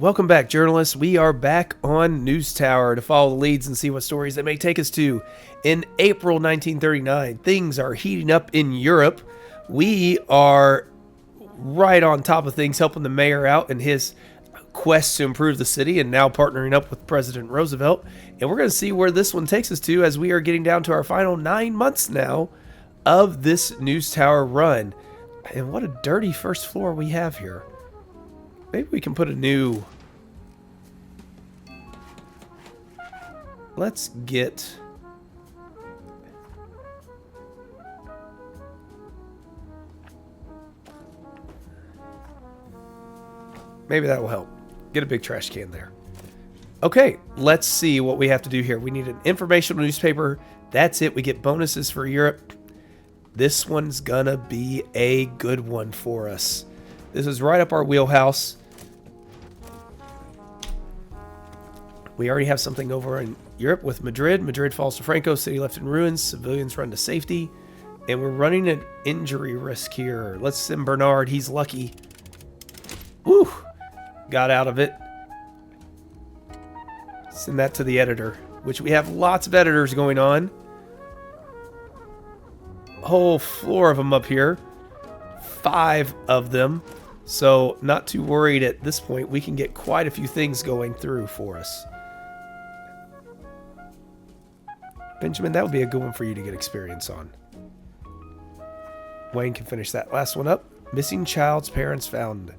Welcome back, journalists. We are back on News Tower to follow the leads and see what stories they may take us to. In April 1939, things are heating up in Europe. We are right on top of things, helping the mayor out in his quest to improve the city and now partnering up with President Roosevelt. And we're going to see where this one takes us to as we are getting down to our final 9 months now of this News Tower run. And what a dirty first floor we have here. Maybe we can put a new... Let's get... Maybe that will help. Get a big trash can there. Okay, let's see what we have to do here. We need an informational newspaper. That's it. We get bonuses for Europe. This one's gonna be a good one for us. This is right up our wheelhouse. We already have something over in Europe with Madrid. Madrid falls to Franco, city left in ruins, civilians run to safety. And we're running an injury risk here. Let's send Bernard, he's lucky. Woo! Got out of it. Send that to the editor, which we have lots of editors going on. Whole floor of them up here. 5 of them. So not too worried at this point. We can get quite a few things going through for us. Benjamin, that would be a good one for you to get experience on. Wayne can finish that last one up. Missing child's parents found.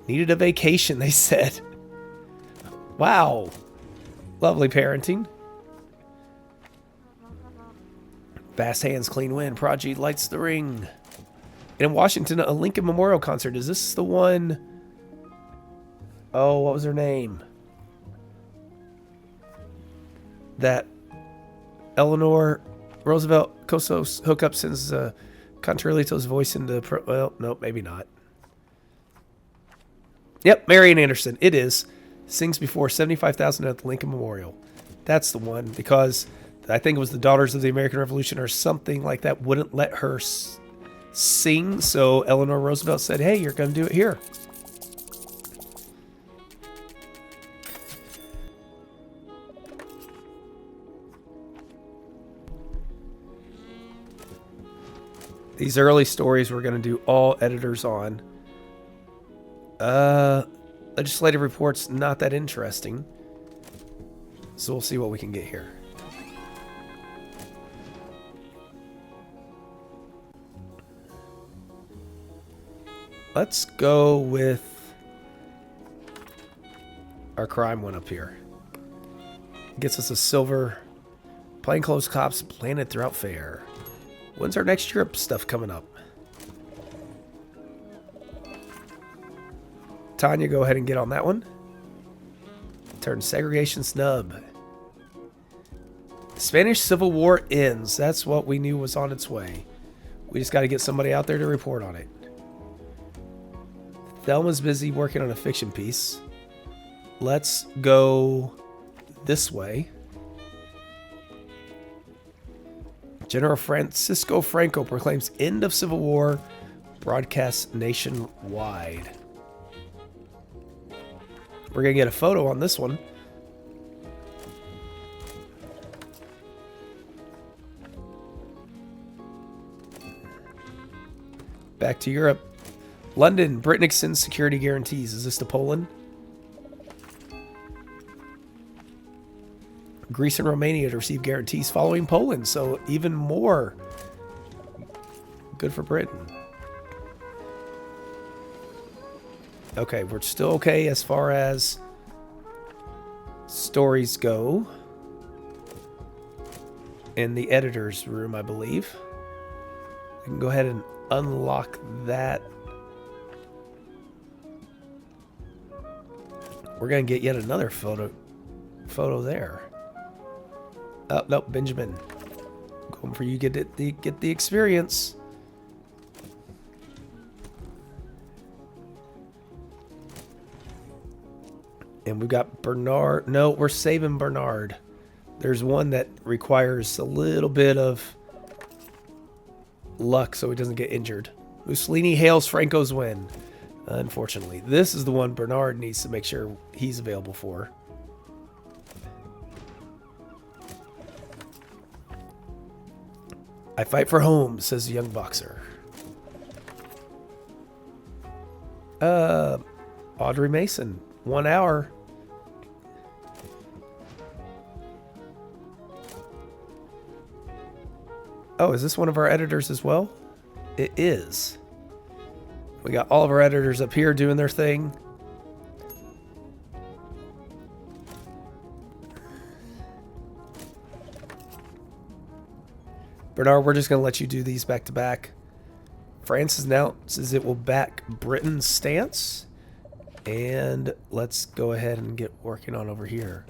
Needed a vacation, they said. Wow. Lovely parenting. Fast hands, clean wind. Prodigy lights the ring. And in Washington, a Lincoln Memorial concert. Is this the one? Oh, what was her name? That Eleanor Roosevelt Kostos hookup sends Contralito's voice into... Well, no, maybe not. Yep, Marian Anderson. It is. Sings before 75,000 at the Lincoln Memorial. That's the one, because I think it was the Daughters of the American Revolution or something like that wouldn't let her sing. So Eleanor Roosevelt said, hey, you're going to do it here. These early stories we're going to do all editors on. Legislative reports, not that interesting. So we'll see what we can get here. Let's go with our crime one up here. Gets us a silver. Plainclothes cops planted throughout fair. When's our next Europe stuff coming up? Tanya, go ahead and get on that one. Turn segregation snub. Spanish Civil War ends. That's what we knew was on its way. We just got to get somebody out there to report on it. Thelma's busy working on a fiction piece. Let's go this way. General Francisco Franco proclaims end of Civil War, broadcasts nationwide. We're going to get a photo on this one. Back to Europe. London, Britain extends security guarantees. Is this to Poland? Greece and Romania to receive guarantees following Poland, so even more good for Britain. Okay, we're still okay as far as stories go. In the editor's room, I believe. We can go ahead and unlock that. We're going to get yet another photo there. Oh, no, Benjamin. Going for you, get the experience. And we've got Bernard. No, we're saving Bernard. There's one that requires a little bit of luck so he doesn't get injured. Mussolini hails Franco's win. Unfortunately, this is the one Bernard needs to make sure he's available for. I fight for home, says the young boxer. Audrey Mason, 1 hour. Oh, is this one of our editors as well? It is. We got all of our editors up here doing their thing. Bernard, we're just going to let you do these back to back. France announces it will back Britain's stance. And let's go ahead and get working on over here.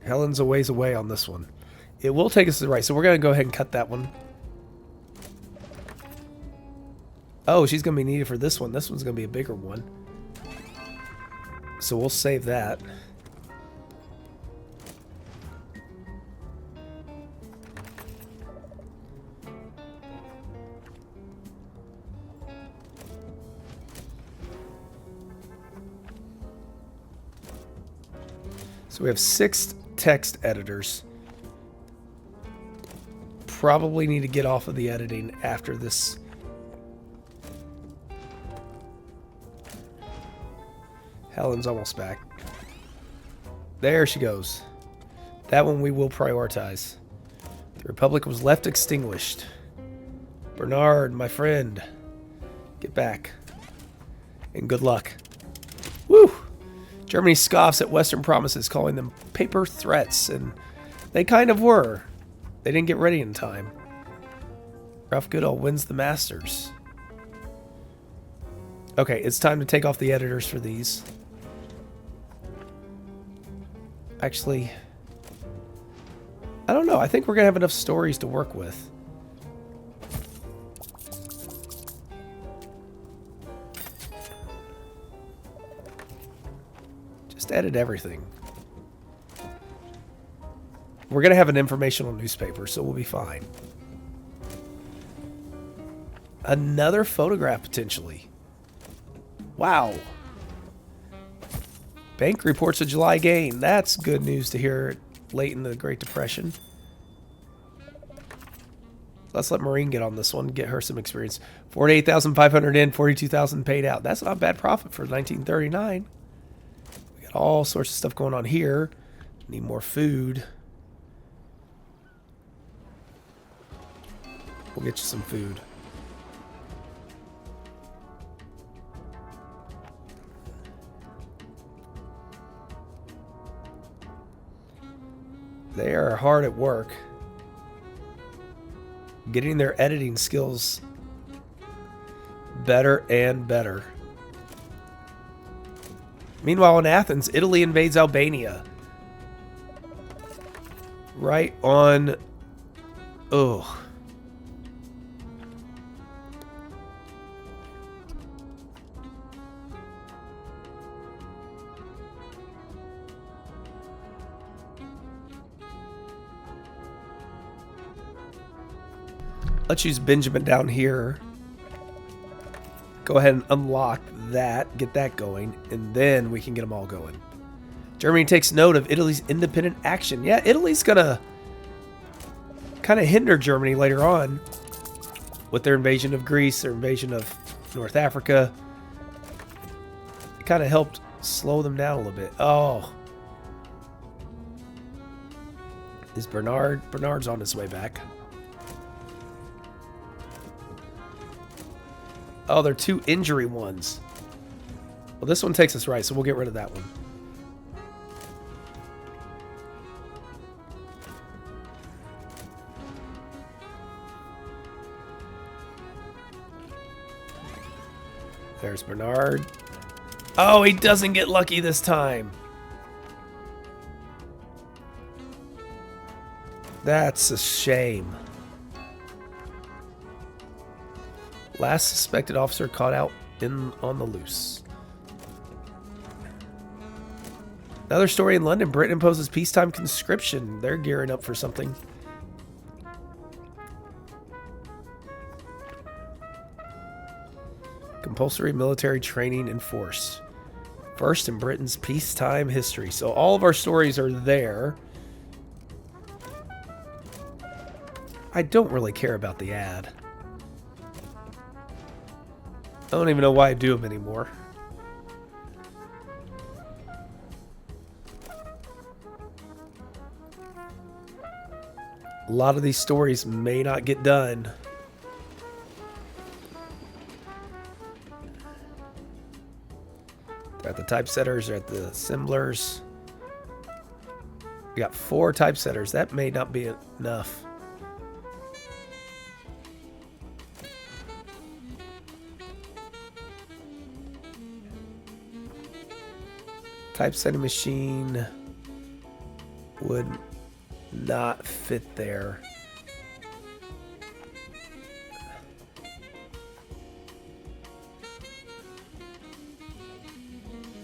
Helen's a ways away on this one. It will take us to the right, so we're going to go ahead and cut that one. Oh, she's going to be needed for this one. This one's going to be a bigger one. So we'll save that. So we have 6 text editors. Probably need to get off of the editing after this. Helen's almost back. There she goes. That one we will prioritize. The Republic was left extinguished. Bernard, my friend, get back. And good luck. Woo! Germany scoffs at Western promises, calling them paper threats, and they kind of were. They didn't get ready in time. Ralph Goodall wins the Masters. Okay, it's time to take off the editors for these. Actually, I don't know. I think we're going to have enough stories to work with. Just edit everything. We're going to have an informational newspaper, so we'll be fine. Another photograph, potentially. Wow. Bank reports a July gain. That's good news to hear late in the Great Depression. Let's let Maureen get on this one, get her some experience. 48,500 in, 42,000 paid out. That's not a bad profit for 1939. We got all sorts of stuff going on here. Need more food. We'll get you some food. They are hard at work getting their editing skills better and better. Meanwhile, in Athens, Italy invades Albania. Right on... Oh. Let's use Benjamin down here. Go ahead and unlock that, get that going, and then we can get them all going. Germany takes note of Italy's independent action. Yeah, Italy's gonna kind of hinder Germany later on with their invasion of Greece, their invasion of North Africa. It kind of helped slow them down a little bit. Oh. Is Bernard? Bernard's on his way back. Oh, they're 2 injury ones. Well, this one takes us right, so we'll get rid of that one. There's Bernard. Oh, he doesn't get lucky this time. That's a shame. Last suspected officer caught out on the loose. Another story in London. Britain imposes peacetime conscription. They're gearing up for something. Compulsory military training enforced. First in Britain's peacetime history. So all of our stories are there. I don't really care about the ad. I don't even know why I do them anymore. A lot of these stories may not get done. They're at the typesetters, they're at the assemblers. We got 4 typesetters. That may not be enough. Typesetting machine would not fit there.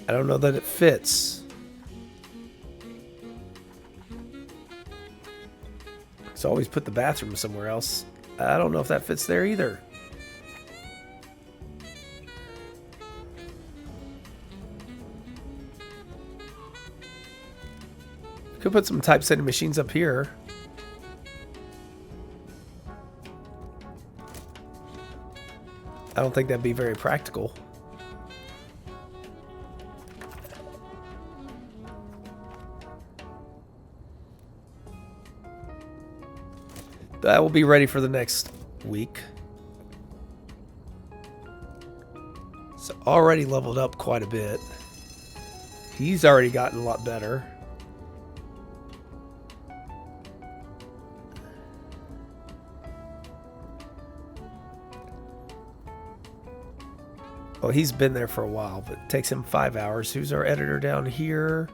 I don't know that it fits. So always put the bathroom somewhere else. I don't know if that fits there either. Could put some typesetting machines up here. I don't think that'd be very practical. That will be ready for the next week. It's already leveled up quite a bit. He's already gotten a lot better. Well, he's been there for a while, but it takes him 5 hours. Who's our editor down here?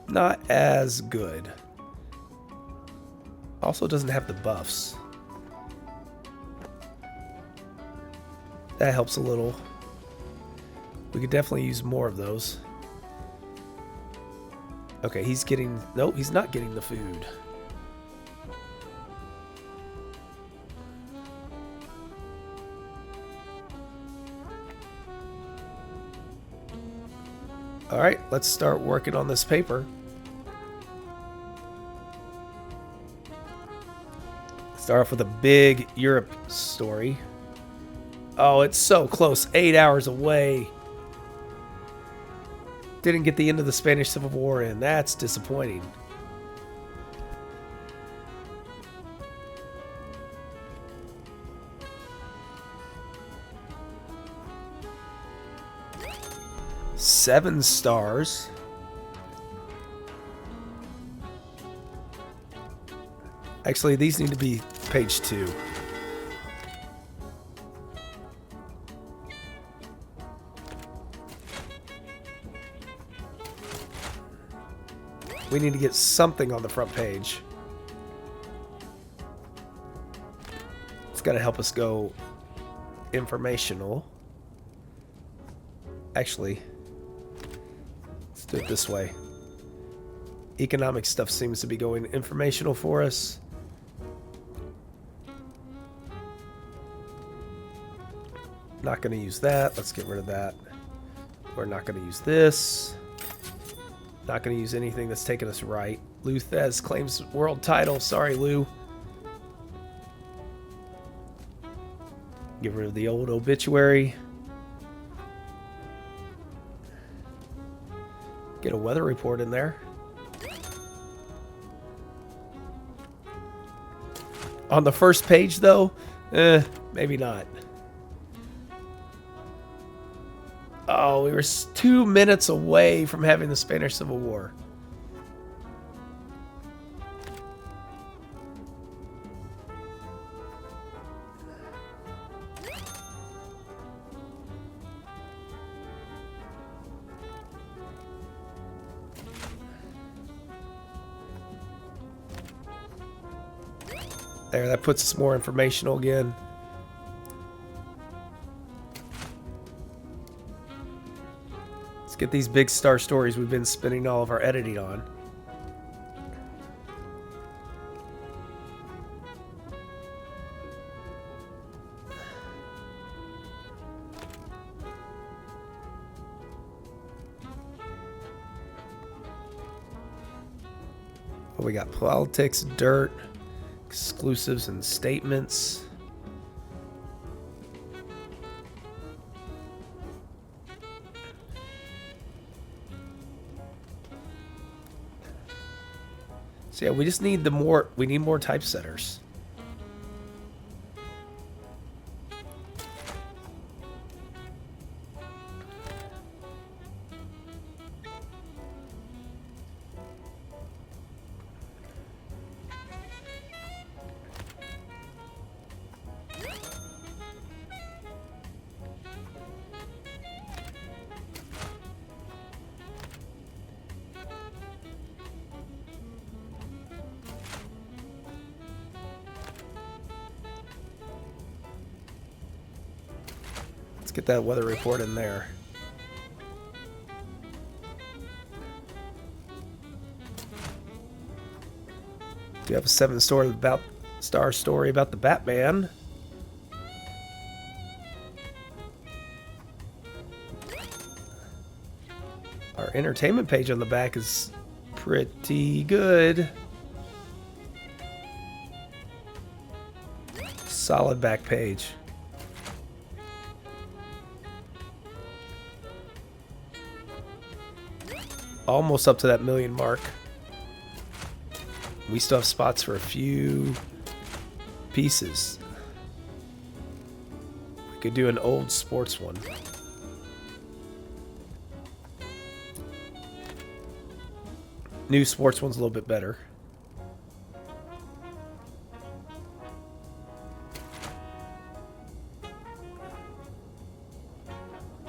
Not as good. Also doesn't have the buffs. That helps a little. We could definitely use more of those. Okay, he's getting... Nope, he's not getting the food. Alright, let's start working on this paper. Start off with a big Europe story. Oh, it's so close. 8 hours away. Didn't get the end of the Spanish Civil War in. That's disappointing. Seven stars. Actually, these need to be page 2. We need to get something on the front page. It's got to help us go informational. Actually, let's do it this way. Economic stuff seems to be going informational for us. Not going to use that. Let's get rid of that. We're not going to use this. Not going to use anything that's taking us right. Lou Thez claims world title. Sorry, Lou. Get rid of the old obituary. Get a weather report in there. On the first page, though, maybe not. Oh, we were 2 minutes away from having the Spanish Civil War. There, that puts us more informational again. Let's get these big star stories we've been spending all of our editing on. What we got? Politics, dirt, exclusives, and statements. So yeah, we just need we need more typesetters. Let's get that weather report in there. Do you have a 7-star story about the Batman? Our entertainment page on the back is pretty good. Solid back page. Almost up to that 1 million mark. We still have spots for a few pieces. We could do an old sports one. New sports one's a little bit better.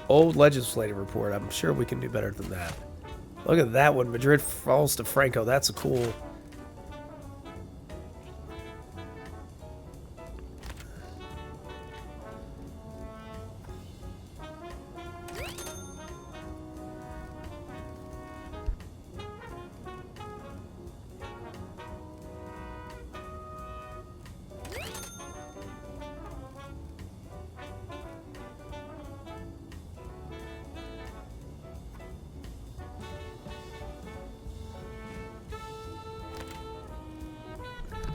Old legislative report. I'm sure we can do better than that. Look at that one. Madrid falls to Franco. That's a cool.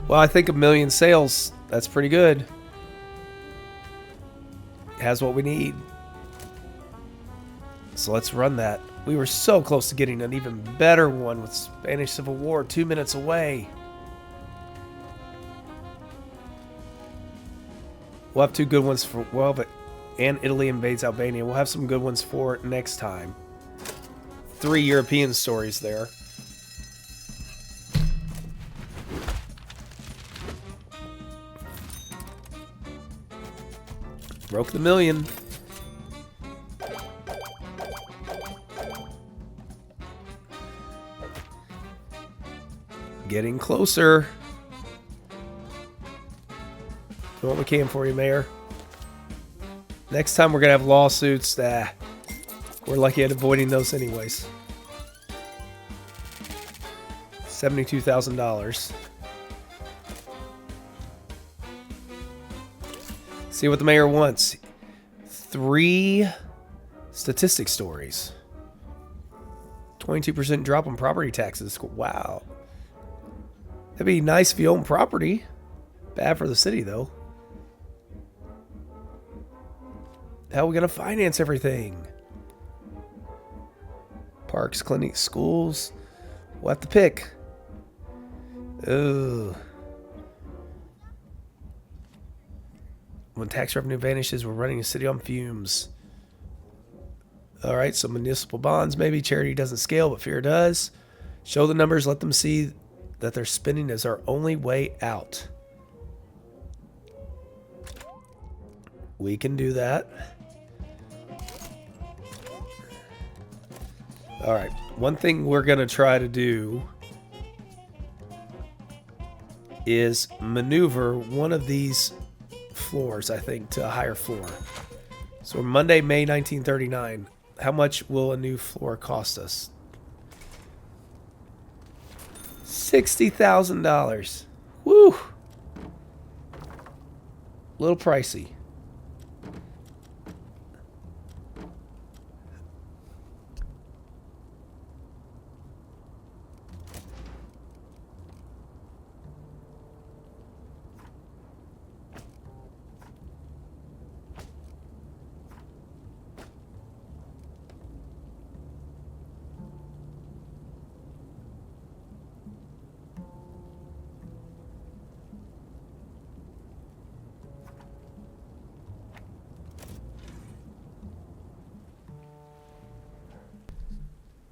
Well, I think 1 million sales, that's pretty good. It has what we need. So let's run that. We were so close to getting an even better one with Spanish Civil War 2 minutes away. We'll have 2 good ones for, well, but, and Italy invades Albania. We'll have some good ones for next time. 3 European stories there. Broke the 1 million. Getting closer. Do what we can for you, Mayor. Next time we're going to have lawsuits. We're lucky at avoiding those anyways. $72,000. See what the mayor wants. 3 statistic stories. 22% drop on property taxes. Wow. That'd be nice if you own property. Bad for the city, though. How are we going to finance everything? Parks, clinics, schools. We'll have to pick. Ugh. When tax revenue vanishes, we're running a city on fumes. All right, so municipal bonds, maybe. Charity doesn't scale, but fear does. Show the numbers. Let them see that their spending is our only way out. We can do that. All right, one thing we're going to try to do is maneuver one of these floors, I think, to a higher floor. So Monday, May 1939. How much will a new floor cost us? $60,000. Woo! Little pricey.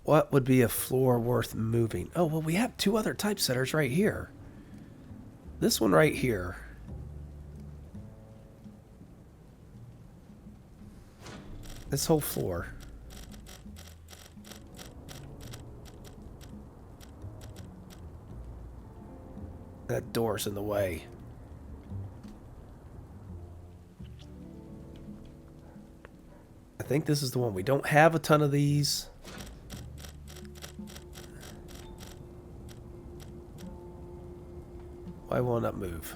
What would be a floor worth moving? Oh, well, we have two other typesetters right here. This one right here. This whole floor. That door's in the way. I think this is the one. We don't have a ton of these. Why won't it move?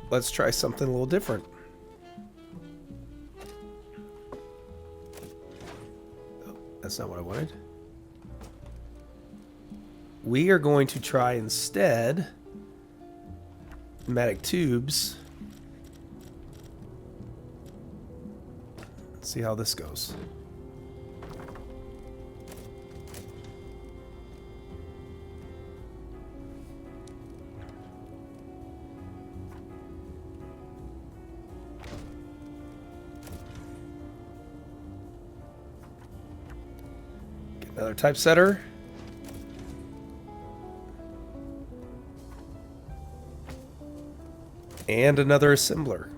Let's try something a little different. Oh, that's not what I wanted. We are going to try instead pneumatic tubes. Let's see how this goes. Another typesetter. And another assembler.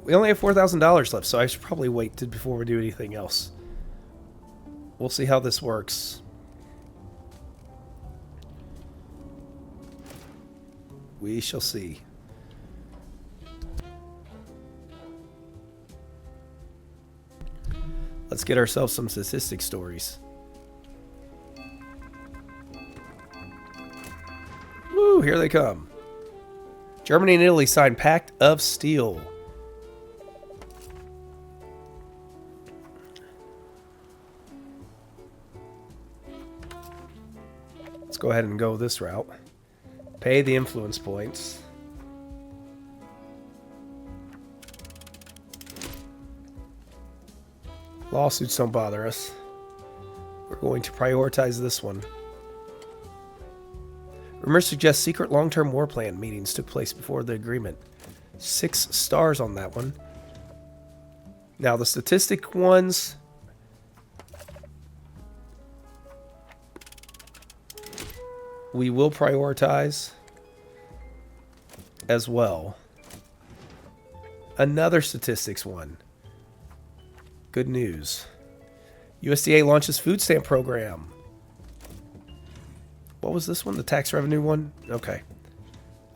We only have $4,000 left, so I should probably wait before we do anything else. We'll see how this works. We shall see. Let's get ourselves some statistic stories. Woo, here they come. Germany and Italy signed Pact of Steel. Let's go ahead and go this route. Pay the influence points. Lawsuits don't bother us. We're going to prioritize this one. Rumors suggest secret long-term war plan meetings took place before the agreement. 6 stars on that one. Now the statistic ones. We will prioritize as well. Another statistics one. Good news. USDA launches food stamp program. What was this one? The tax revenue one? Okay.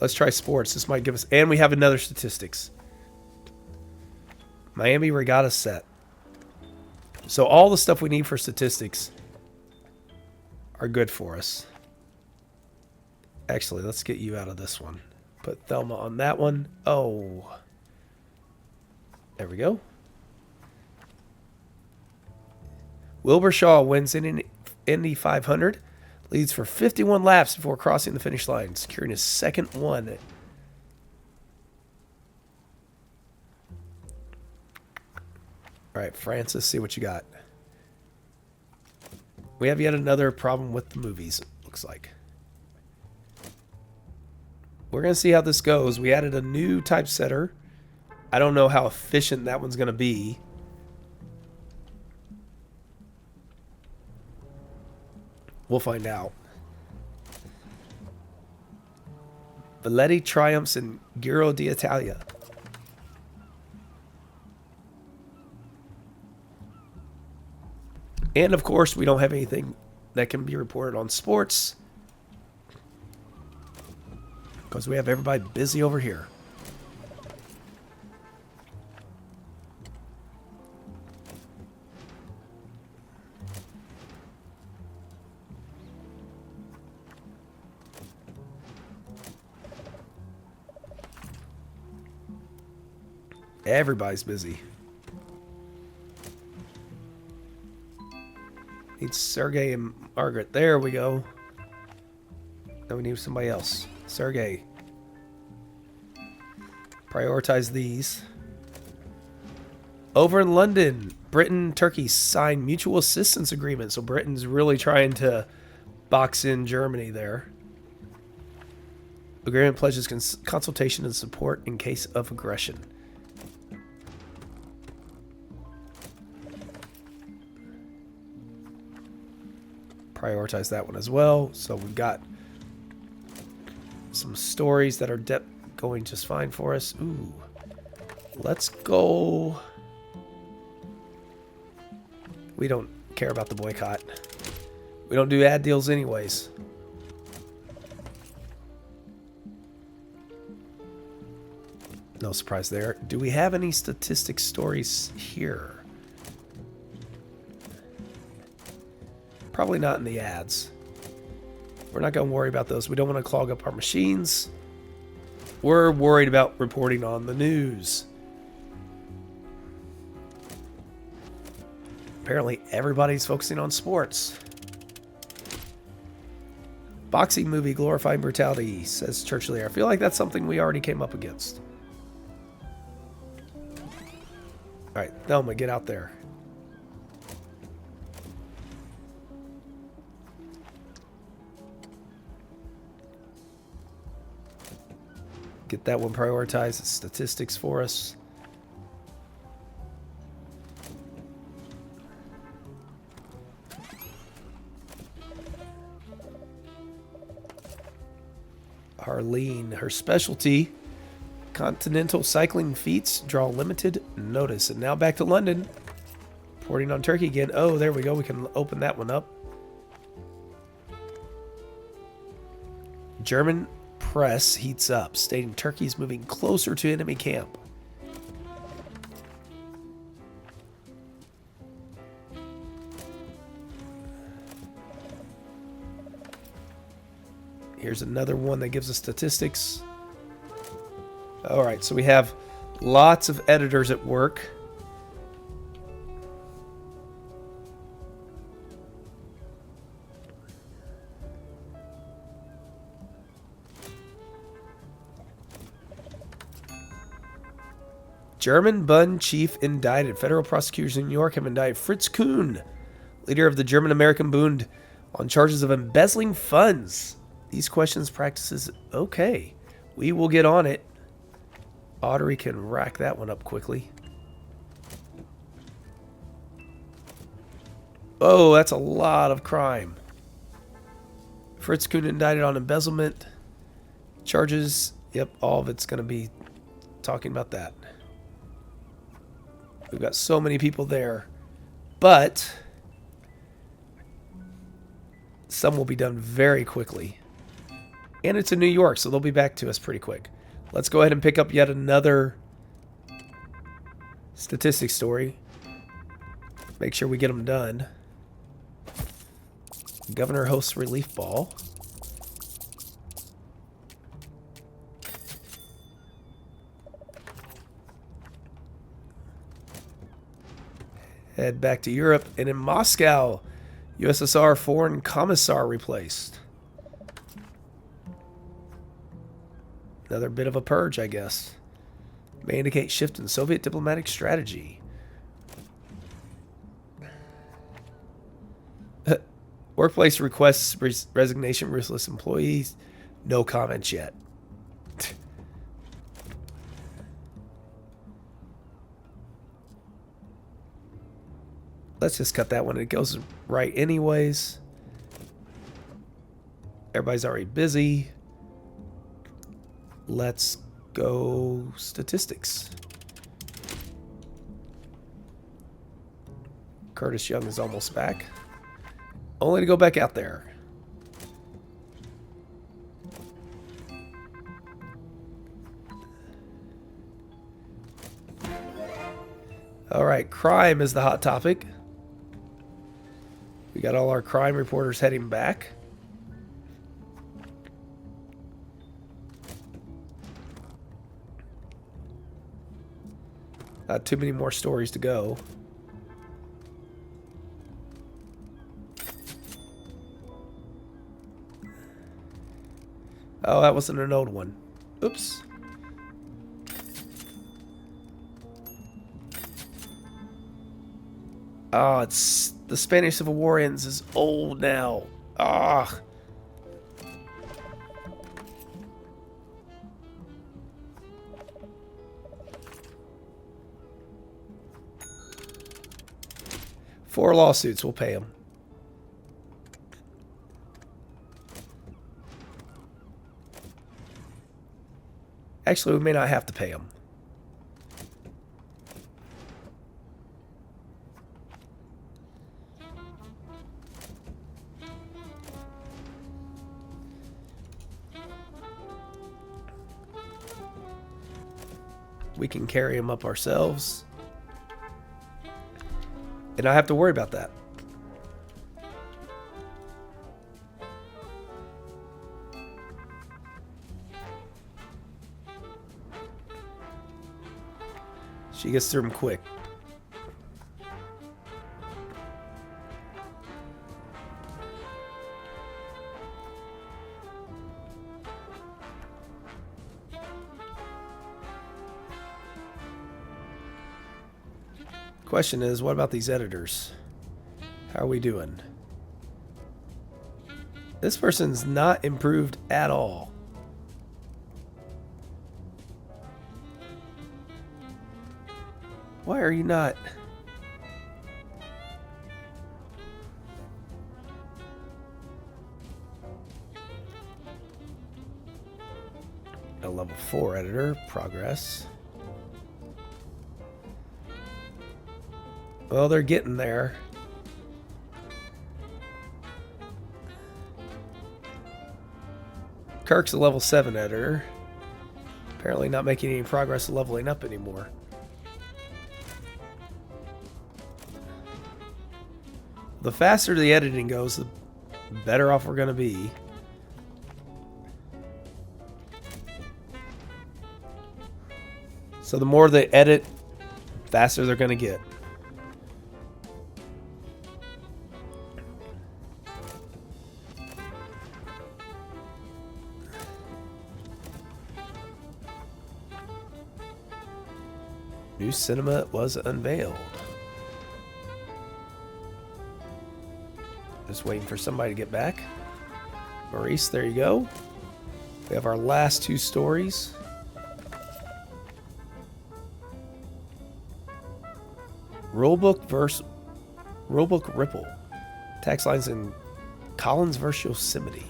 Let's try sports. This might give us... And we have another statistics. Miami Regatta set. So all the stuff we need for statistics are good for us. Actually, let's get you out of this one. Put Thelma on that one. Oh. There we go. Wilbur Shaw wins Indy 500. Leads for 51 laps before crossing the finish line, securing his second one. All right, Francis, see what you got. We have yet another problem with the movies, it looks like. We're going to see how this goes. We added a new typesetter. I don't know how efficient that one's going to be. We'll find out. Valetti triumphs in Giro d'Italia. And of course, we don't have anything that can be reported on sports because we have everybody busy over here. Everybody's busy. Need Sergey and Margaret. There we go. Now we need somebody else. Sergey. Prioritize these. Over in London, Britain and Turkey signed mutual assistance agreement. So Britain's really trying to box in Germany there. Agreement pledges consultation and support in case of aggression. Prioritize that one as well. So we've got some stories that are going just fine for us. Ooh. Let's go. We don't care about the boycott. We don't do ad deals anyways. No surprise there. Do we have any statistics stories here? Probably not in the ads. We're not going to worry about those. We don't want to clog up our machines. We're worried about reporting on the news. Apparently everybody's focusing on sports. Boxing movie glorifying brutality, says Churchill. I feel like that's something we already came up against. Alright, Thelma, get out there. Get that one prioritized. Statistics for us. Arlene, her specialty, continental cycling feats, draw limited notice. And now back to London. Reporting on Turkey again. Oh, there we go. We can open that one up. German press heats up, stating Turkey's moving closer to enemy camp. Here's another one that gives us statistics. All right, so we have lots of editors at work. German Bund chief indicted. Federal prosecutors in New York have indicted Fritz Kuhn, leader of the German-American Bund, on charges of embezzling funds. These questions, practices, okay. We will get on it. Audrey can rack that one up quickly. Oh, that's a lot of crime. Fritz Kuhn indicted on embezzlement charges. Yep, all of it's going to be talking about that. We've got so many people there. But some will be done very quickly. And it's in New York, so they'll be back to us pretty quick. Let's go ahead and pick up yet another statistics story. Make sure we get them done. Governor hosts relief ball. Head back to Europe. And in Moscow, USSR foreign commissar replaced. Another bit of a purge, I guess. May indicate shift in Soviet diplomatic strategy. Workplace requests resignation, ruthless employees. No comments yet. Let's just cut that one. It goes right anyways. Everybody's already busy. Let's go statistics. Curtis Young is almost back. Only to go back out there. All right, crime is the hot topic. We got all our crime reporters heading back. Not too many more stories to go. Oh, that wasn't an old one. Oops. Oh, it's the Spanish Civil War ends is old now. Ah. Four lawsuits, we'll pay them. Actually, we may not have to pay them. We can carry them up ourselves. And I have to worry about that. She gets through them quick. Question is, what about these editors? How are we doing? This person's not improved at all. Why are you not? A level 4 editor, progress. Well, they're getting there. Kirk's a level 7 editor. Apparently not making any progress leveling up anymore. The faster the editing goes, the better off we're going to be. So the more they edit, faster they're going to get. New cinema was unveiled. Just waiting for somebody to get back. Maurice, there you go. We have our last 2 stories. Rulebook Ripple. Tax lines in Collins versus Yosemite.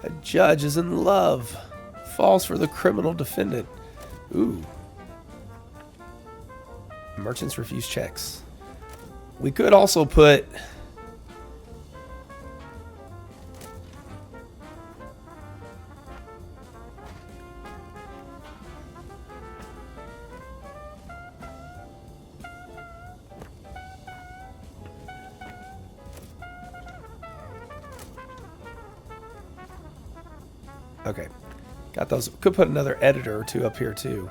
A judge is in love. Falls for the criminal defendant. Ooh. Merchants refuse checks. We could also put... Okay. Got those. Could put another editor or 2 up here too.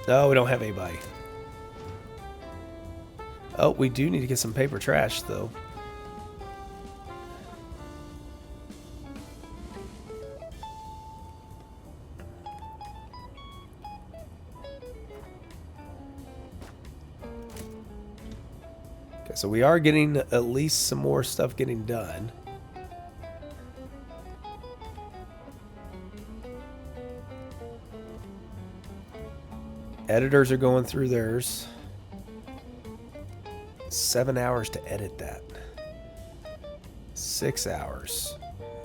No, we don't have anybody. Oh, we do need to get some paper trash though. So we are getting at least some more stuff getting done. Editors are going through theirs. 7 hours to edit that. 6 hours.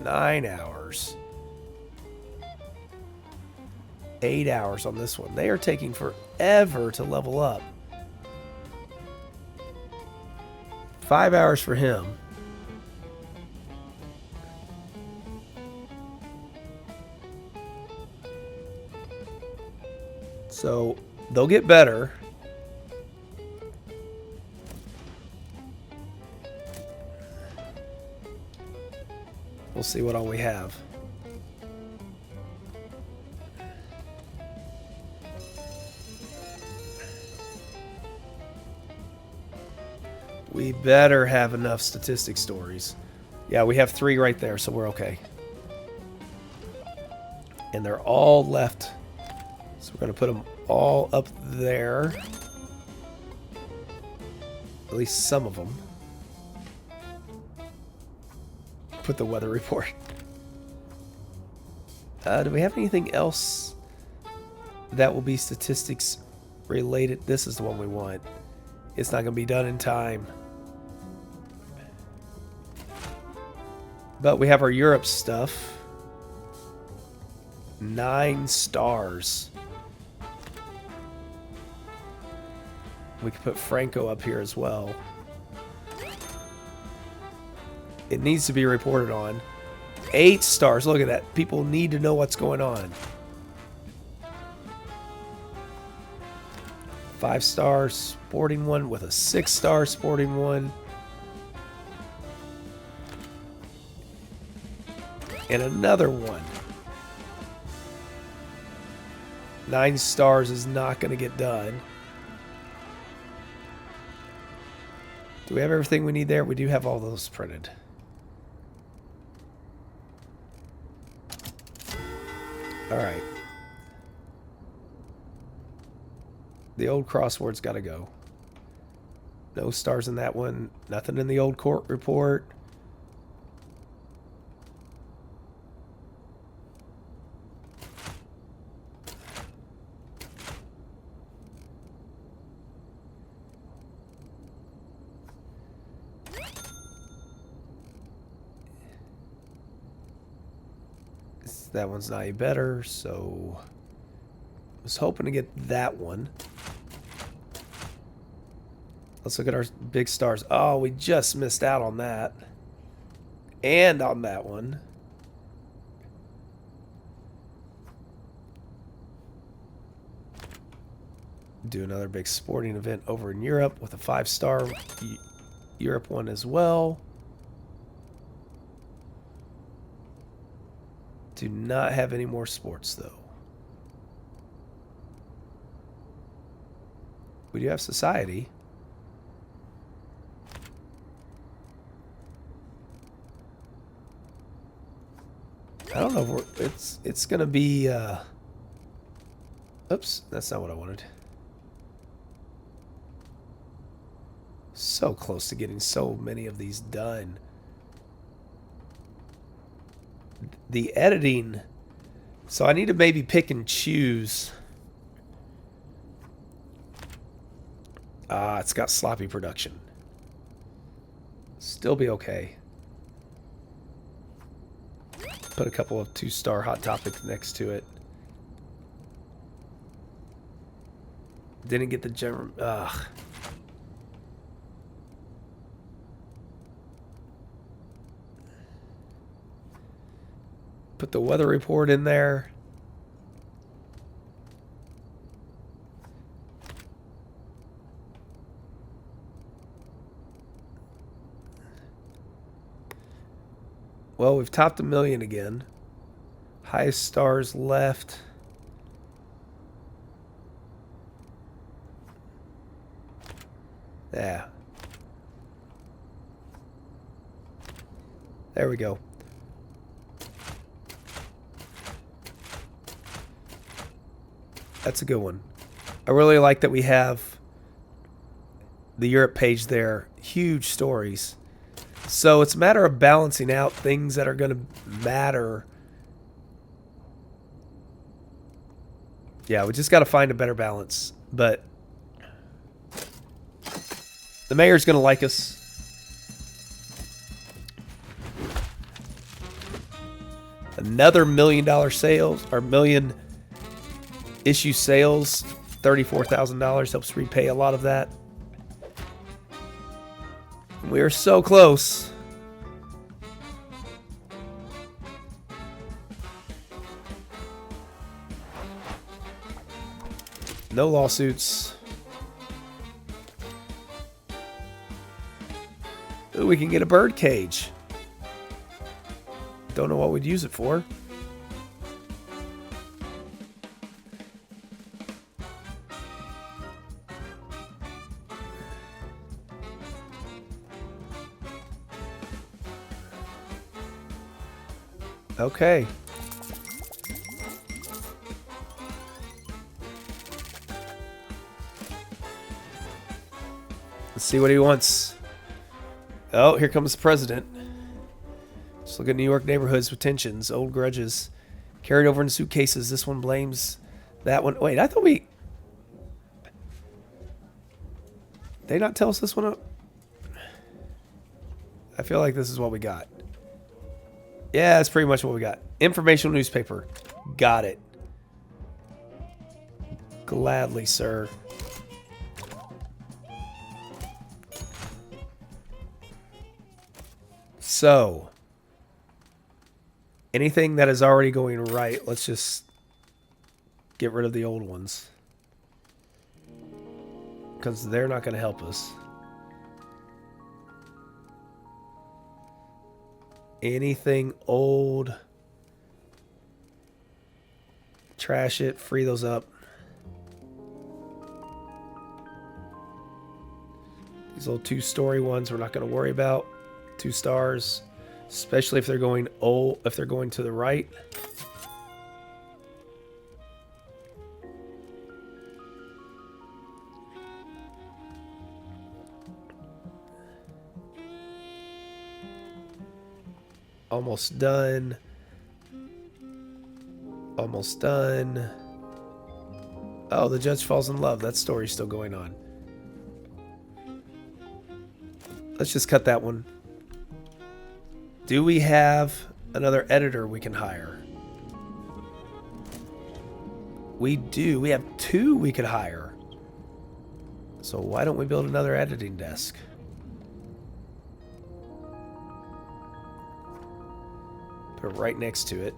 9 hours. 8 hours on this one. They are taking forever to level up. 5 hours for him. So they'll get better. We'll see what all we have. We better have enough statistic stories. Yeah, we have 3 right there, so we're okay. And they're all left. So we're going to put them all up there. At least some of them. Put the weather report. Do we have anything else that will be statistics related? This is the one we want. It's not going to be done in time. But we have our Europe stuff. 9 stars. We could put Franco up here as well. It needs to be reported on. 8 stars. Look at that. People need to know what's going on. 5-star sporting one with a 6-star sporting one. And another one. 9 stars is not going to get done. Do we have everything we need there? We do have all those printed. All right. The old crossword's got to go. No stars in that one. Nothing in the old court report. That one's not any better, so I was hoping to get that one. Let's look at our big stars. Oh, we just missed out on that. And on that one. Do another big sporting event over in Europe with a 5-star Europe one as well. Do not have any more sports, though. We do have society. I don't know if we're, it's gonna be oops, that's not what I wanted. So close to getting so many of these done. The editing, so I need to maybe pick and choose. It's got sloppy production. Still be okay. Put a couple of 2-star Hot Topics next to it. Didn't get the general. Ugh. Put the weather report in there. Well, we've topped 1 million again. Highest stars left. Yeah. There we go. That's a good one. I really like that we have the Europe page there. Huge stories. So it's a matter of balancing out things that are going to matter. Yeah, we just got to find a better balance. But the mayor's going to like us. Another $1 million sales, or million issue sales. $34,000 helps repay a lot of that. We're so close. No lawsuits. Ooh, we can get a bird cage. Don't know what we'd use it for. Okay. Let's see what he wants. Oh, here comes the president. Just look at New York neighborhoods with tensions, old grudges, carried over in suitcases. This one blames that one. Wait, I thought we... They not tell us this one? I feel like this is what we got. Yeah, that's pretty much what we got. Informational newspaper. Got it. Gladly, sir. So, anything that is already going right, let's just get rid of the old ones. Because they're not going to help us. Anything old, trash it, free those up. These little 2-story ones we're not going to worry about. 2 stars, especially if they're going old, if they're going to the right. Almost done. Almost done. Oh, the judge falls in love. That story's still going on. Let's just cut that one. Do we have another editor we can hire? We do. We have 2 we could hire. So why don't we build another editing desk? Put it right next to it.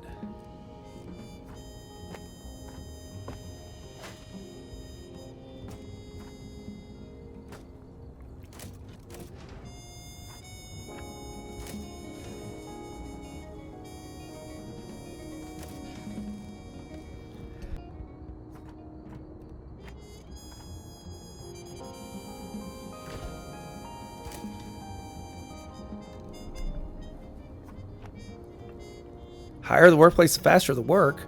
Higher the workplace, the faster the work.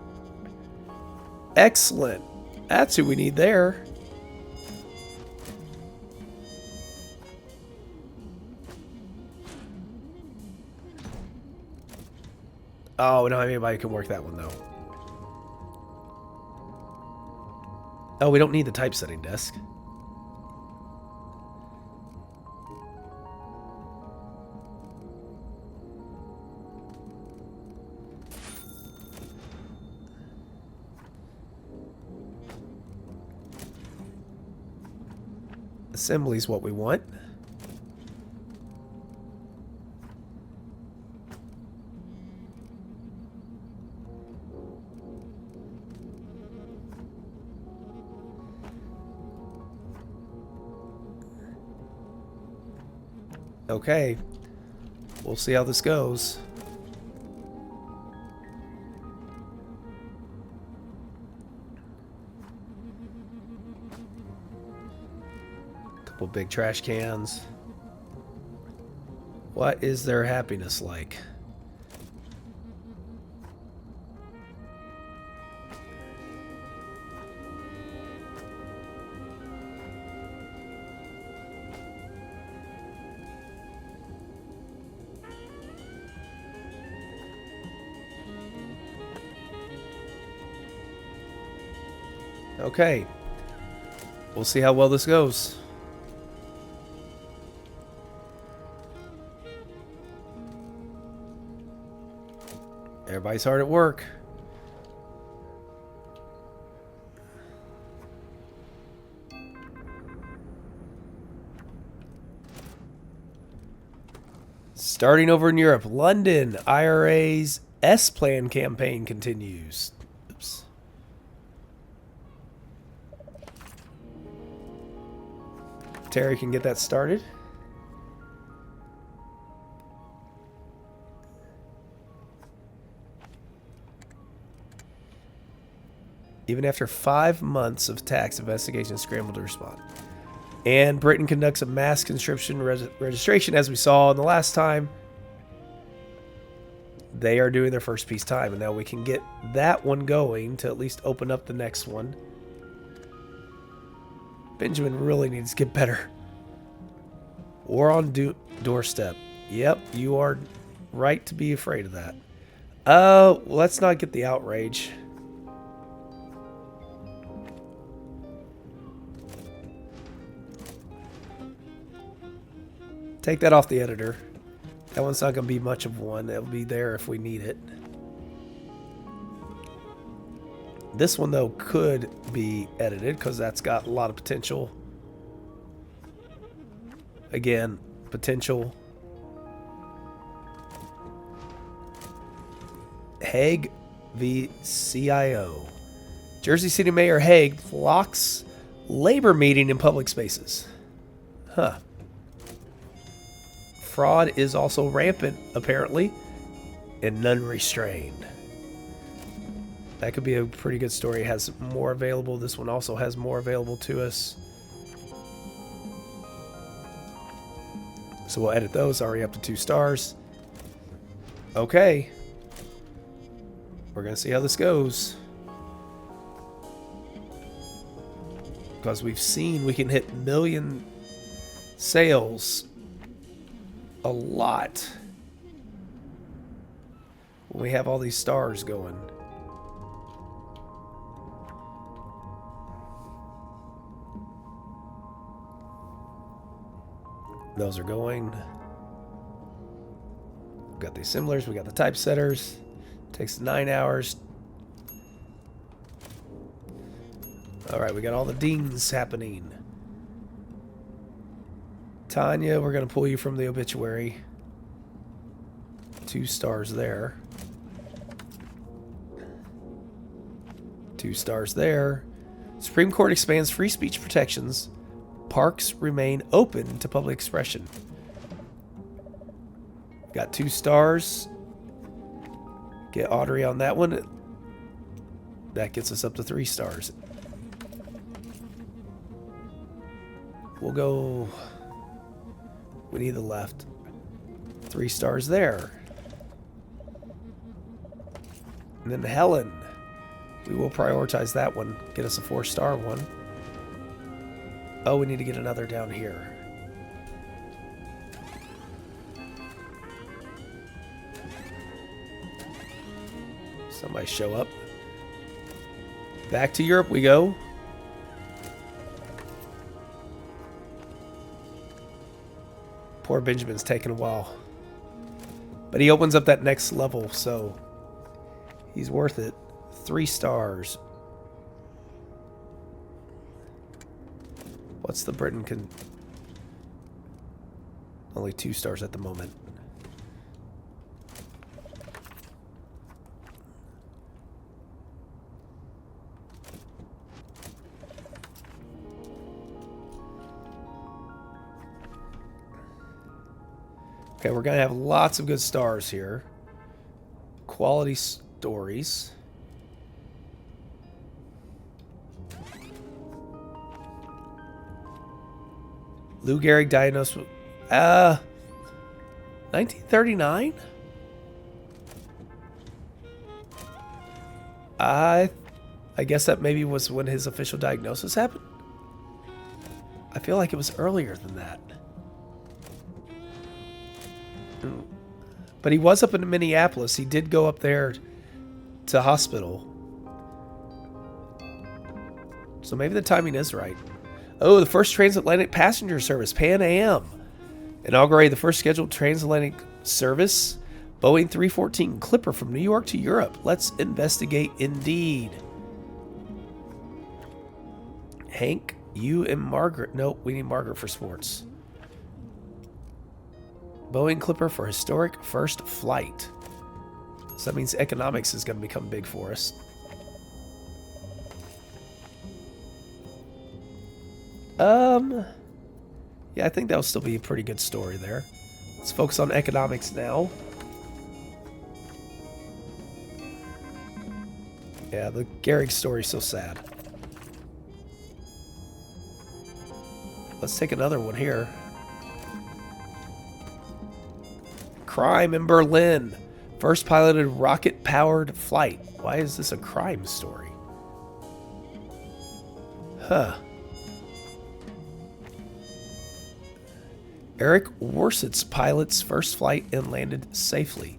Excellent. That's who we need there. Oh, we don't have anybody who can work that one, though. Oh, we don't need the typesetting desk. Assembly is what we want. Okay. We'll see how this goes. Couple big trash cans. What is their happiness like? Okay. We'll see how well this goes. Everybody's hard at work. Starting over in Europe, London, IRA's S-Plan campaign continues. Oops. Terry can get that started. Even after 5 months of tax investigation, scrambled to respond. And Britain conducts a mass conscription registration, as we saw in the last time. They are doing their first peacetime, and now we can get that one going to at least open up the next one. Benjamin really needs to get better. War on doorstep. Yep, you are right to be afraid of that. Let's not get the outrage. Take that off the editor. That one's not going to be much of one. It'll be there if we need it. This one, though, could be edited because that's got a lot of potential. Again, potential. Hague v. CIO. Jersey City Mayor Hague blocks labor meeting in public spaces. Huh. Fraud is also rampant, apparently, and none restrained. That could be a pretty good story. It has more available. This one also has more available to us. So we'll edit those. Already up to 2 stars. Okay. We're going to see how this goes. Because we've seen we can hit million sales a lot when we have all these stars going. Those are going. We've got the assemblers, we got the typesetters. Takes 9 hours. Alright, we got all the dings happening. Tanya, we're going to pull you from the obituary. 2 stars there. 2 stars there. Supreme Court expands free speech protections. Parks remain open to public expression. Got 2 stars. Get Audrey on that one. That gets us up to 3 stars. We'll go... We need the left. 3 stars there. And then Helen. We will prioritize that one. Get us a 4-star one. Oh, we need to get another down here. Somebody show up. Back to Europe we go. Poor Benjamin's taking a while. But he opens up that next level, so he's worth it. 3 stars. What's the Britain can... Only 2 stars at the moment. Okay, we're going to have lots of good stars here. Quality stories. Lou Gehrig diagnosed with... 1939? I guess that maybe was when his official diagnosis happened. I feel like it was earlier than that. But he was up in Minneapolis. He did go up there to hospital. So maybe the timing is right. Oh, the first transatlantic passenger service, Pan Am. Inaugurated the first scheduled transatlantic service, Boeing 314 Clipper from New York to Europe. Let's investigate indeed. Hank, you and Margaret. Nope, we need Margaret for sports. Boeing Clipper for historic first flight. So that means economics is going to become big for us. Yeah, I think that'll still be a pretty good story there. Let's focus on economics now. Yeah, the Gehrig story is so sad. Let's take another one here. Crime in Berlin. First piloted rocket-powered flight. Why is this a crime story? Huh. Eric Worsett's pilot's first flight and landed safely.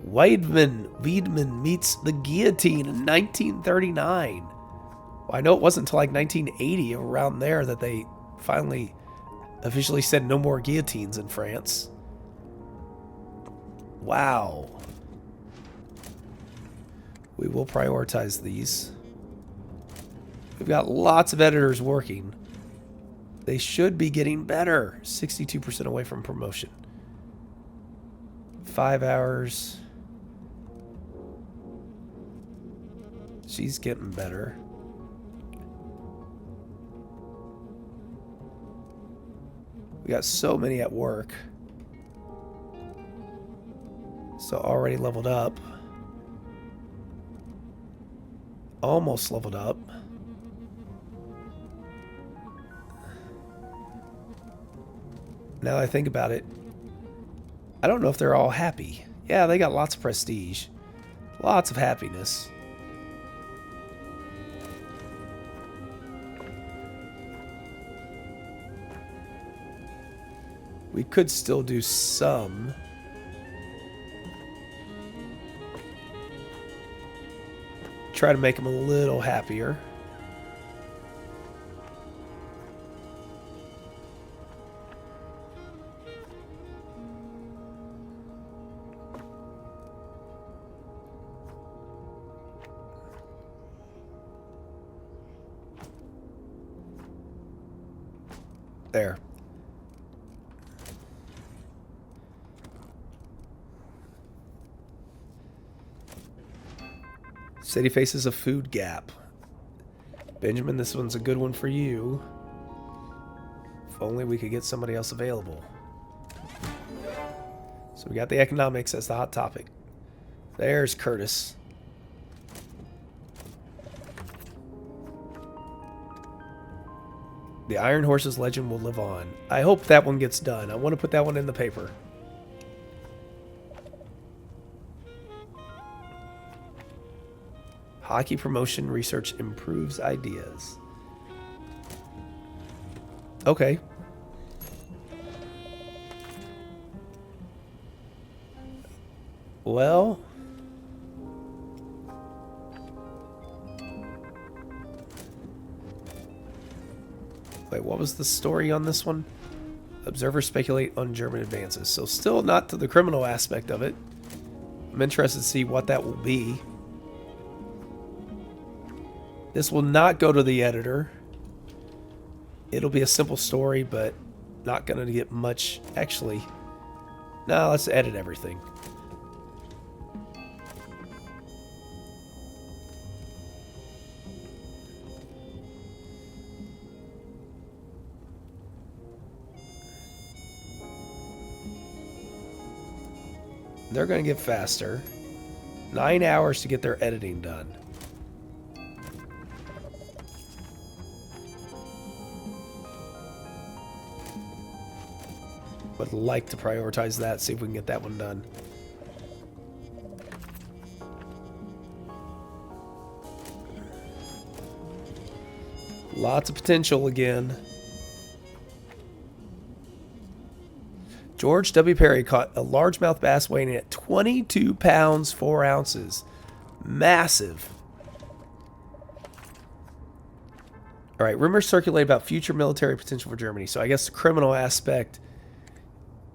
Weidman meets the guillotine in 1939. Well, I know it wasn't until like 1980, around there, that they finally officially said no more guillotines in France. Wow. We will prioritize these. We've got lots of editors working. They should be getting better. 62% away from promotion. 5 hours. She's getting better. We got so many at work. So already leveled up. Almost leveled up. Now that I think about it, I don't know if they're all happy. Yeah, they got lots of prestige. Lots of happiness. We could still do some. Try to make them a little happier. There. City faces a food gap. Benjamin, this one's a good one for you. If only we could get somebody else available. So we got the economics as the hot topic. There's Curtis. The Iron Horse's legend will live on. I hope that one gets done. I want to put that one in the paper. Hockey promotion research improves ideas. Okay. Well. Wait, what was the story on this one? Observers speculate on German advances. So still not to the criminal aspect of it. I'm interested to see what that will be. This will not go to the editor. It'll be a simple story, but not going to get much. Actually, no, let's edit everything. They're going to get faster. 9 hours to get their editing done. Would like to prioritize that, see if we can get that one done. Lots of potential again. George W. Perry caught a largemouth bass weighing at 22 pounds, 4 ounces. Massive. All right, rumors circulate about future military potential for Germany. So I guess the criminal aspect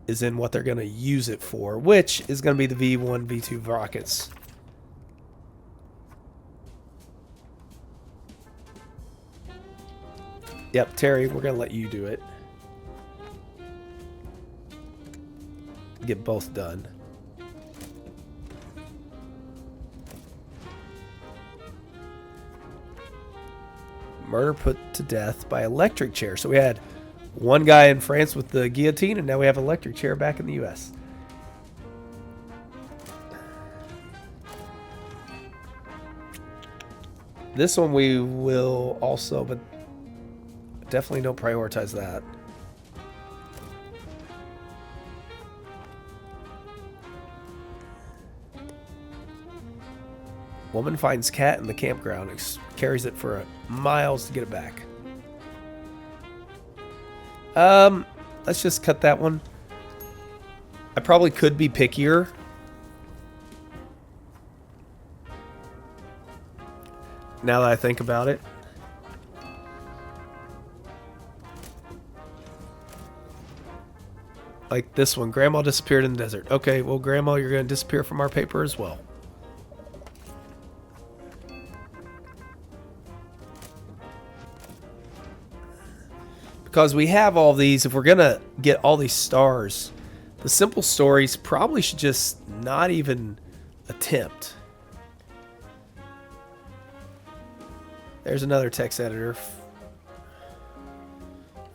is in what they're going to use it for, which is going to be the V1, V2 rockets. Yep, Terry, we're going to let you do it. get both done. Murder put to death by electric chair. So we had one guy in France with the guillotine, and now we have electric chair back in the U.S. This one we will also, but definitely don't prioritize that. Woman finds cat in the campground, carries it for miles to get it back. Let's just cut that one. I probably could be pickier. Now that I think about it. Like this one, Grandma disappeared in the desert. Okay, well, Grandma, you're going to disappear from our paper as well. Because we have all these, if we're going to get all these stars, the simple stories probably should just not even attempt. There's another text editor.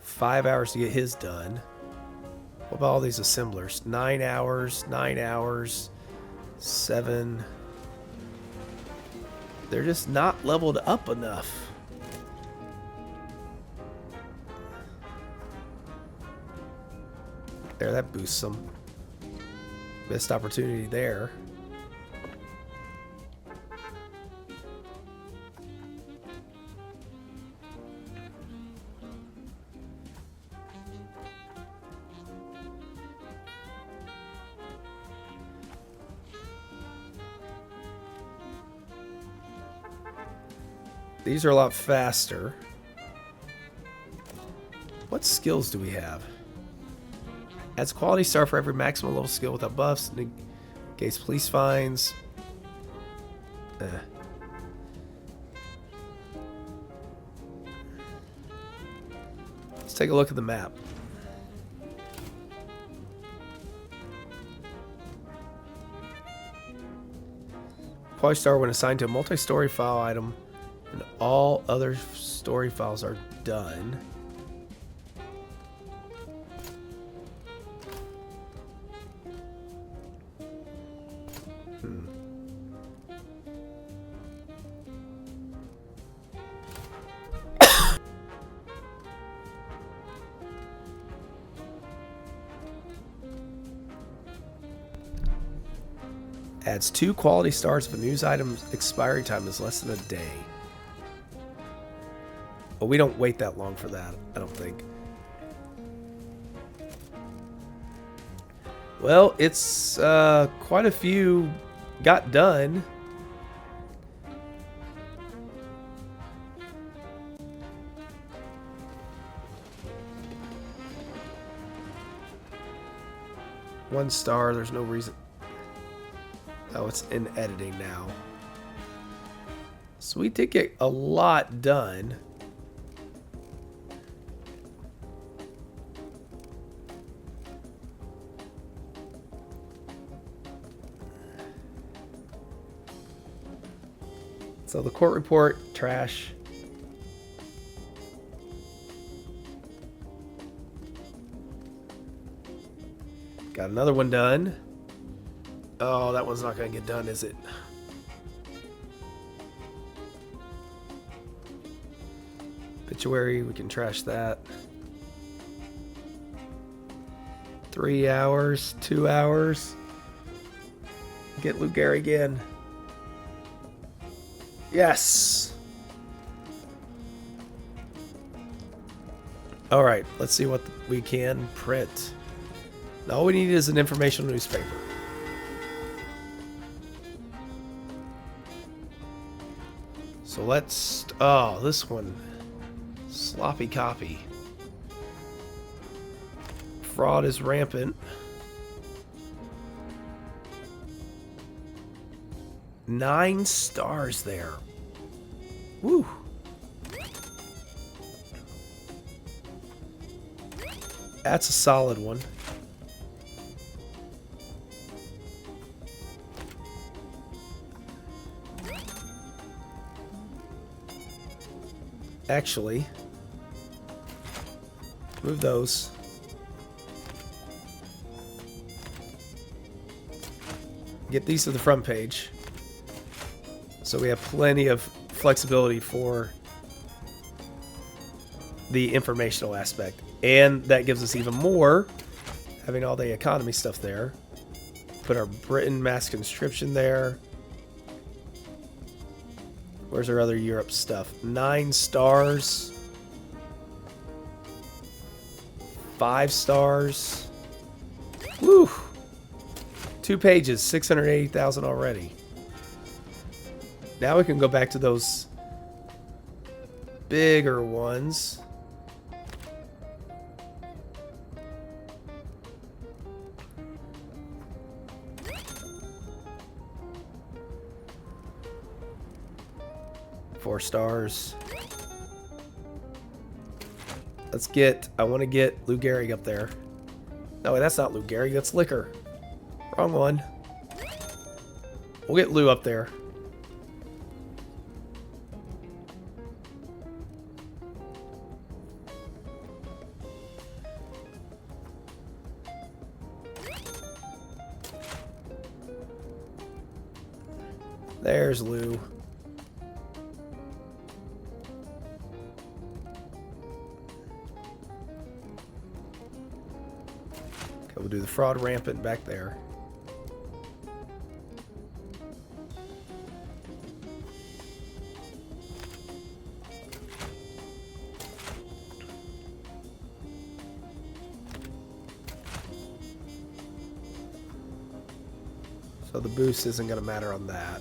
5 hours to get his done. What about all these assemblers? 9 hours, 9 hours, 7. They're just not leveled up enough. There, that boosts them. Missed opportunity there. These are a lot faster. What skills do we have? Adds quality star for every maximum level skill without buffs. Negates police fines. Let's take a look at the map. Quality star when assigned to a multi-story file item and all other story files are done. Adds 2 quality stars if a news item's expiry time is less than a day. But we don't wait that long for that, I don't think. Well, it's quite a few got done. One star, there's no reason. Oh, it's in editing now. So we did get a lot done. So the court report, trash. Got another one done. Oh, that one's not going to get done, is it? Obituary, we can trash that. 3 hours, 2 hours. Get Lou Gehrig again. Yes! Alright, let's see what we can print. All we need is an informational newspaper. So let's... Oh, this one. Sloppy copy. Fraud is rampant. 9 stars there. Woo. That's a solid one. actually, move those. Get these to the front page. So we have plenty of flexibility for the informational aspect. And that gives us even more, having all the economy stuff there. Put our Britain mass conscription there. Where's our other Europe stuff? 9 stars. 5 stars. Woo! 2 pages, 680,000 already. Now we can go back to those bigger ones. Four stars. Let's get, I want to get Lou Gehrig up there. No, that's not Lou Gehrig, that's Liquor. Wrong one. We'll get Lou up there. There's Lou. Okay, we'll do the fraud rampant back there. So the boost isn't going to matter on that.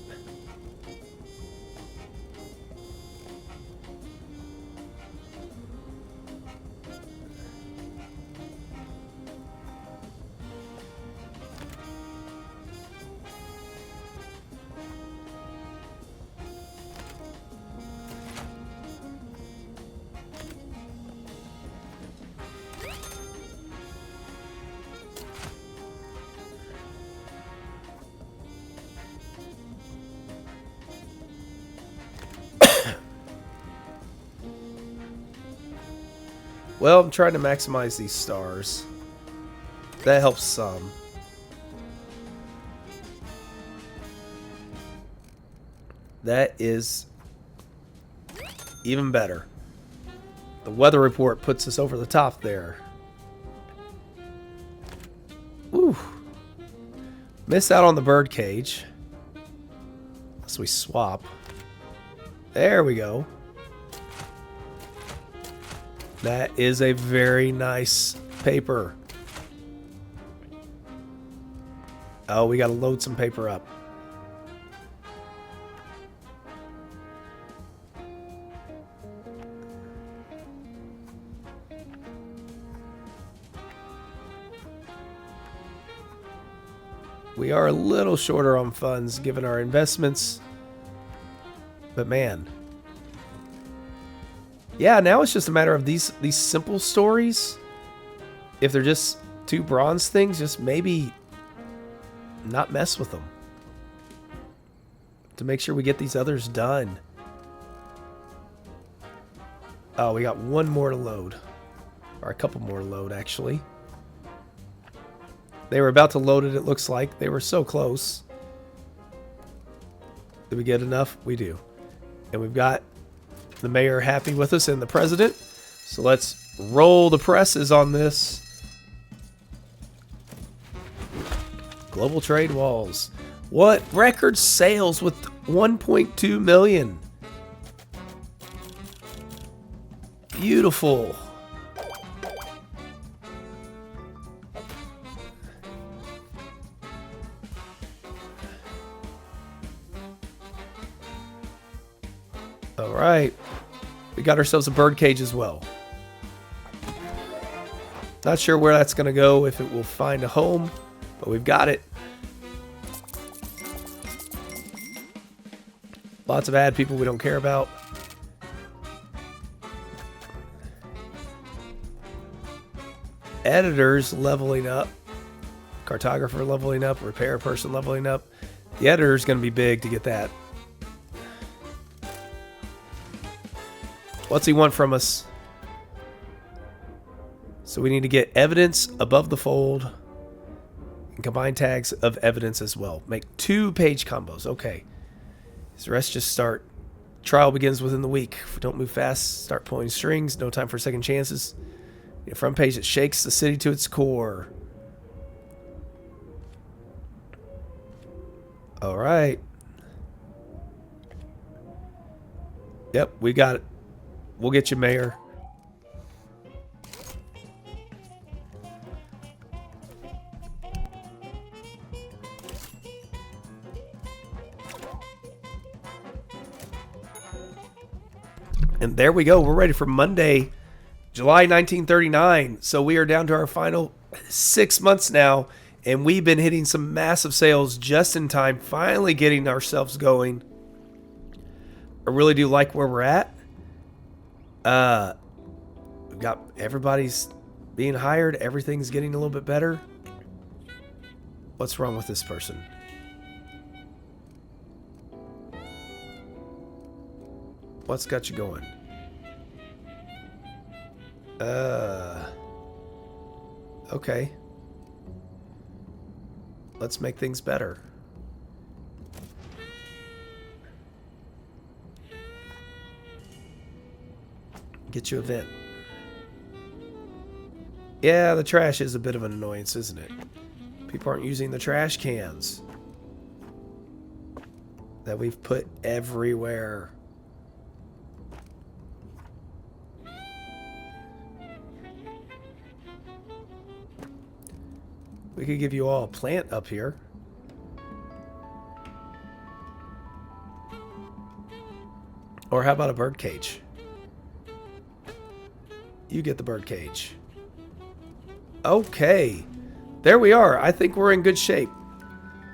Well, I'm trying to maximize these stars. That helps some. That is even better. The weather report puts us over the top there. Ooh. Miss out on the bird cage. Unless we swap. There we go. That is a very nice paper. Oh, we got to load some paper up. We are a little shorter on funds given our investments. But man. Yeah, now it's just a matter of these simple stories. If they're just 2 bronze things, just maybe not mess with them. To make sure we get these others done. Oh, we got 1 more to load. Or a couple more to load, actually. They were about to load it, it looks like. They were so close. Did we get enough? We do. And we've got the mayor happy with us and the president. So let's roll the presses on this. Global trade walls. What? Record sales with 1.2 million. Beautiful. All right. We got ourselves a bird cage as well. Not sure where that's going to go, if it will find a home, but we've got it. Lots of ad people we don't care about. Editors leveling up. Cartographer leveling up. Repair person leveling up. The editor's going to be big to get that. What's he want from us? So we need to get evidence above the fold and combine tags of evidence as well. Make 2-page combos. Okay. So the rest just start. Trial begins within the week. If we don't move fast, start pulling strings. No time for second chances. The front page that shakes the city to its core. All right. Yep, we got it. We'll get you, Mayor. And there we go. We're ready for Monday, July 1939. So we are down to our final 6 months now. And we've been hitting some massive sales just in time. Finally getting ourselves going. I really do like where we're at. We've got everybody's being hired. Everything's getting a little bit better. What's wrong with this person? What's got you going? Okay. Let's make things better. Get you a vent. Yeah, the trash is a bit of an annoyance, isn't it? People aren't using the trash cans that we've put everywhere. We could give you all a plant up here. Or how about a bird cage? You get the bird cage. Okay. There we are. I think we're in good shape.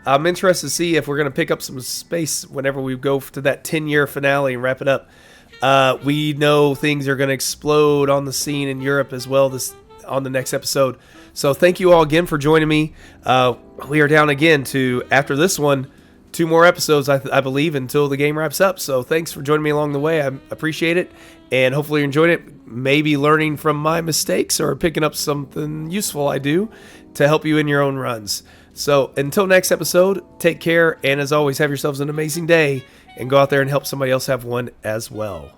I'm interested to see if we're going to pick up some space whenever we go to that 10-year finale and wrap it up. We know things are going to explode on the scene in Europe as well on the next episode. So thank you all again for joining me. We are down again to, after this one, 2 more episodes, I believe, until the game wraps up. So thanks for joining me along the way. I appreciate it. And hopefully you enjoyed it. Maybe learning from my mistakes or picking up something useful I do to help you in your own runs. So until next episode, take care. And as always, have yourselves an amazing day and go out there and help somebody else have one as well.